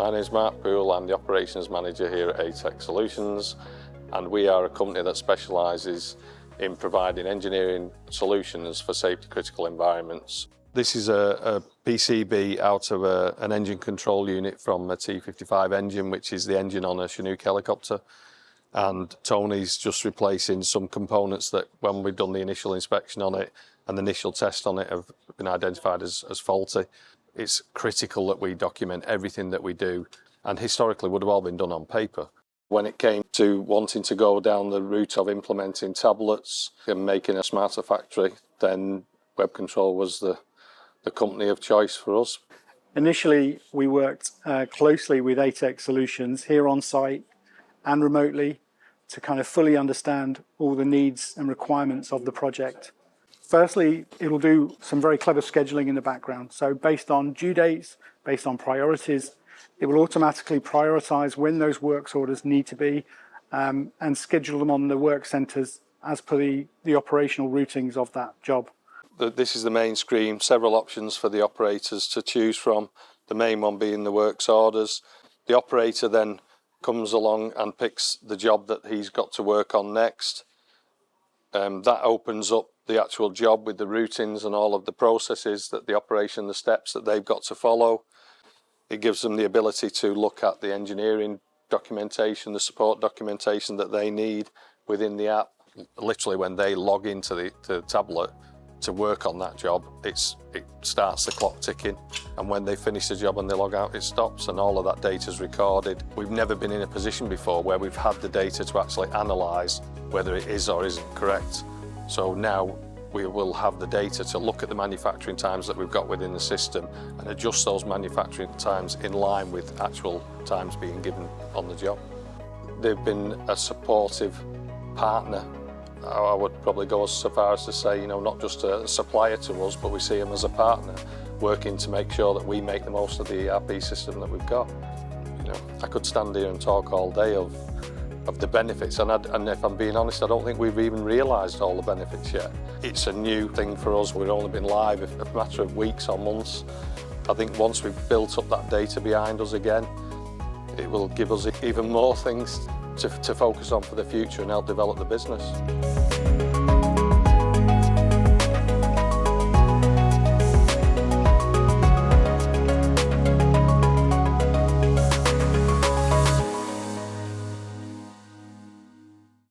My name is Mark Poole. I'm the Operations Manager here at ATEC Solutions, and we are a company that specialises in providing engineering solutions for safety critical environments. This is a PCB out of an engine control unit from a T-55 engine, which is the engine on a Chinook helicopter. And Tony's just replacing some components that, when we've done the initial inspection on it and the initial test on it, have been identified as faulty. It's critical that we document everything that we do, and historically would have all been done on paper. When it came to wanting to go down the route of implementing tablets and making a smarter factory, then Web Control was the company of choice for us. Initially, we worked closely with ATEC Solutions here on site and remotely to kind of fully understand all the needs and requirements of the project. Firstly, it will do some very clever scheduling in the background. So based on due dates, based on priorities, it will automatically prioritise when those works orders need to be and schedule them on the work centres as per the operational routings of that job. This is the main screen, several options for the operators to choose from, the main one being the works orders. The operator then comes along and picks the job that he's got to work on next. That opens up the actual job with the routines and all of the processes that the operation, the steps that they've got to follow. It gives them the ability to look at the engineering documentation, the support documentation that they need within the app. Literally, when they log into the tablet to work on that job, it starts the clock ticking, and when they finish the job and they log out, it stops, and all of that data is recorded. We've never been in a position before where we've had the data to actually analyse whether it is or isn't correct. So now we will have the data to look at the manufacturing times that we've got within the system and adjust those manufacturing times in line with actual times being given on the job. They've been a supportive partner. I would probably go so far as to say, not just a supplier to us, but we see them as a partner, working to make sure that we make the most of the ERP system that we've got. I could stand here and talk all day of the benefits, and if I'm being honest, I don't think we've even realised all the benefits yet. It's a new thing for us. We've only been live a matter of weeks or months. I think once we've built up that data behind us again, it will give us even more things to focus on for the future and help develop the business.